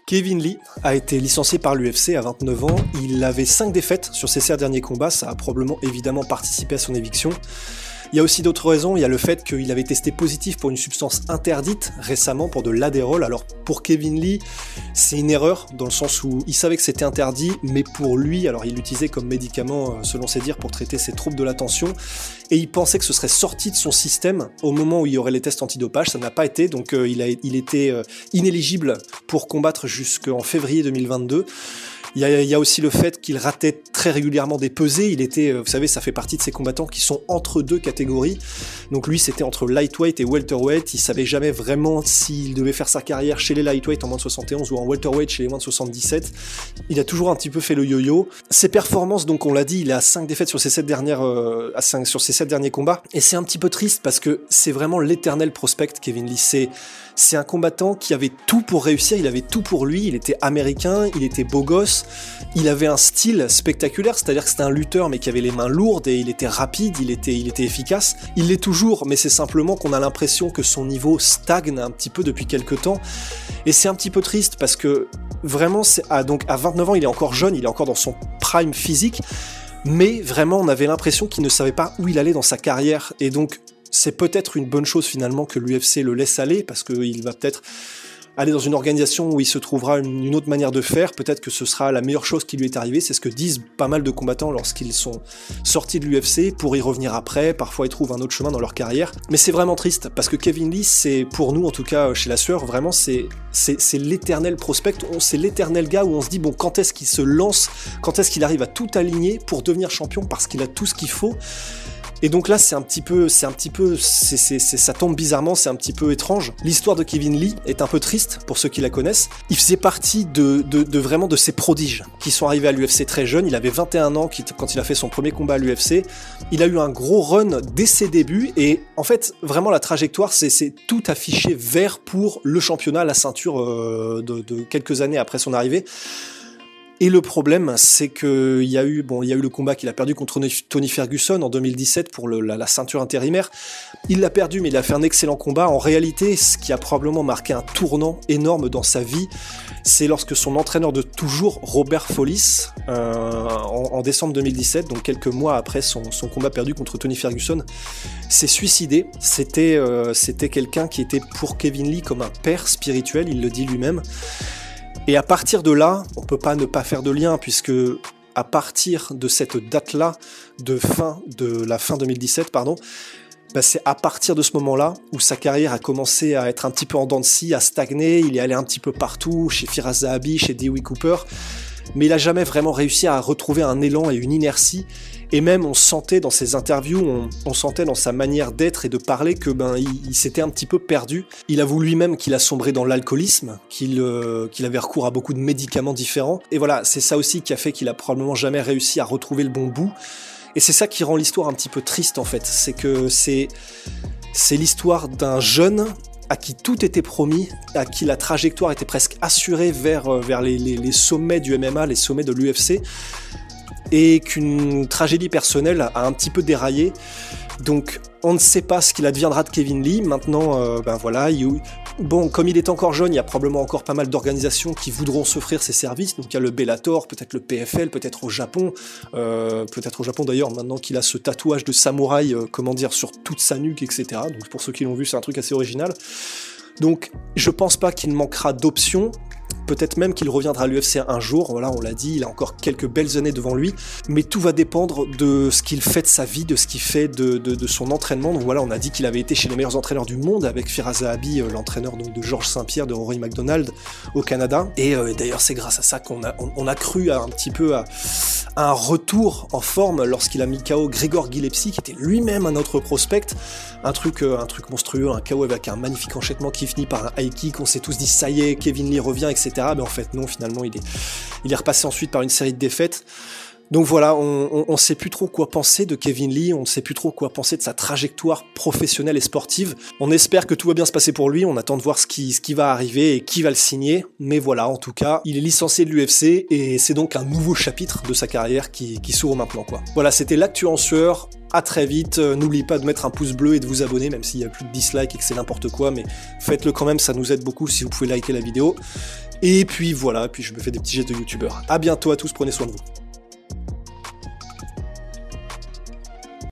Kevin Lee a été licencié par l'UFC à 29 ans. Il avait 5 défaites sur ses 7 derniers combats. Ça a probablement évidemment participé à son éviction. Il y a aussi d'autres raisons. Il y a le fait qu'il avait testé positif pour une substance interdite récemment, pour de l'adérol. Alors pour Kevin Lee, c'est une erreur dans le sens où il savait que c'était interdit, mais pour lui, alors il l'utilisait comme médicament selon ses dires pour traiter ses troubles de l'attention, et il pensait que ce serait sorti de son système au moment où il y aurait les tests antidopage. Ça n'a pas été, donc il était inéligible pour combattre jusqu'en février 2022. Il y a aussi le fait qu'il ratait très régulièrement des pesées. Il était, vous savez, ça fait partie de ces combattants qui sont entre deux catégories. Donc lui, c'était entre lightweight et welterweight. Il savait jamais vraiment s'il devait faire sa carrière chez les lightweight en moins de 71 ou en welterweight chez les moins de 77. Il a toujours un petit peu fait le yo-yo. Ses performances, donc on l'a dit, il a 5 défaites sur ses 7 sur ses 7 derniers combats. Et c'est un petit peu triste parce que c'est vraiment l'éternel prospect, Kevin Lee. C'est un combattant qui avait tout pour réussir, il avait tout pour lui, il était américain, il était beau gosse, il avait un style spectaculaire, c'est-à-dire que c'était un lutteur mais qui avait les mains lourdes et il était rapide, il était efficace. Il l'est toujours, mais c'est simplement qu'on a l'impression que son niveau stagne un petit peu depuis quelques temps. Et c'est un petit peu triste parce que vraiment, donc à 29 ans, il est encore jeune, il est encore dans son prime physique, mais vraiment on avait l'impression qu'il ne savait pas où il allait dans sa carrière. Et donc c'est peut-être une bonne chose finalement que l'UFC le laisse aller, parce qu'il va peut-être aller dans une organisation où il se trouvera une autre manière de faire. Peut-être que ce sera la meilleure chose qui lui est arrivée. C'est ce que disent pas mal de combattants lorsqu'ils sont sortis de l'UFC pour y revenir après. Parfois ils trouvent un autre chemin dans leur carrière. Mais c'est vraiment triste parce que Kevin Lee, c'est pour nous en tout cas chez La Sueur, vraiment c'est l'éternel prospect. C'est l'éternel gars où on se dit bon, quand est-ce qu'il se lance, quand est-ce qu'il arrive à tout aligner pour devenir champion, parce qu'il a tout ce qu'il faut. Et donc là, ça tombe bizarrement, c'est un petit peu étrange. L'histoire de Kevin Lee est un peu triste pour ceux qui la connaissent. Il faisait partie vraiment de ces prodiges qui sont arrivés à l'UFC très jeune. Il avait 21 ans quand il a fait son premier combat à l'UFC. Il a eu un gros run dès ses débuts et en fait, vraiment la trajectoire, c'est tout affiché vert pour le championnat, la ceinture de quelques années après son arrivée. Et le problème, c'est qu'il y a eu le combat qu'il a perdu contre Tony Ferguson en 2017 pour la ceinture intérimaire. Il l'a perdu, mais il a fait un excellent combat. En réalité, ce qui a probablement marqué un tournant énorme dans sa vie, c'est lorsque son entraîneur de toujours, Robert Follis, en décembre 2017, donc quelques mois après son combat perdu contre Tony Ferguson, s'est suicidé. C'était quelqu'un qui était pour Kevin Lee comme un père spirituel, il le dit lui-même. Et à partir de là, on peut pas ne pas faire de lien, puisque à partir de cette date-là, de la fin 2017, c'est à partir de ce moment-là où sa carrière a commencé à être un petit peu en dents de scie, à stagner. Il est allé un petit peu partout, chez Firas Zahabi, chez Dewey Cooper, mais il a jamais vraiment réussi à retrouver un élan et une inertie. Et même on sentait dans ses interviews, on sentait dans sa manière d'être et de parler que il s'était un petit peu perdu. Il avoue lui-même qu'il a sombré dans l'alcoolisme, qu'il avait recours à beaucoup de médicaments différents. Et voilà, c'est ça aussi qui a fait qu'il a probablement jamais réussi à retrouver le bon bout. Et c'est ça qui rend l'histoire un petit peu triste en fait. C'est que c'est l'histoire d'un jeune à qui tout était promis, à qui la trajectoire était presque assurée vers les sommets du MMA, les sommets de l'UFC, et qu'une tragédie personnelle a un petit peu déraillé. Donc on ne sait pas ce qu'il adviendra de Kevin Lee. Maintenant, comme il est encore jeune, il y a probablement encore pas mal d'organisations qui voudront s'offrir ses services. Donc il y a le Bellator, peut-être le PFL, peut-être au Japon d'ailleurs, maintenant qu'il a ce tatouage de samouraï, sur toute sa nuque, etc. Donc pour ceux qui l'ont vu, c'est un truc assez original. Donc je pense pas qu'il manquera d'options. Peut-être même qu'il reviendra à l'UFC un jour, voilà, on l'a dit, il a encore quelques belles années devant lui, mais tout va dépendre de ce qu'il fait de sa vie, de ce qu'il fait de son entraînement. Donc voilà, on a dit qu'il avait été chez les meilleurs entraîneurs du monde avec Firas Zahabi, l'entraîneur donc de Georges Saint-Pierre, de Rory McDonald au Canada. Et d'ailleurs, c'est grâce à ça qu'on a cru un petit peu à un retour en forme lorsqu'il a mis KO Grigor Gillespie, qui était lui-même un autre prospect. Un truc monstrueux, un KO avec un magnifique enchaînement qui finit par un high kick. On s'est tous dit ça y est, Kevin Lee revient, etc. Mais en fait non, finalement il est repassé ensuite par une série de défaites. Donc voilà, on sait plus trop quoi penser de Kevin Lee, on sait plus trop quoi penser de sa trajectoire professionnelle et sportive. On espère que tout va bien se passer pour lui, on attend de voir ce qui va arriver et qui va le signer. Mais voilà, en tout cas, il est licencié de l'UFC et c'est donc un nouveau chapitre de sa carrière qui s'ouvre maintenant, quoi. Voilà, c'était l'actu en sueur. À très vite, n'oubliez pas de mettre un pouce bleu et de vous abonner, même s'il y a plus de dislikes et que c'est n'importe quoi, mais faites-le quand même, ça nous aide beaucoup si vous pouvez liker la vidéo. Et puis voilà, puis je me fais des petits gestes de youtubeur. À bientôt à tous, prenez soin de vous.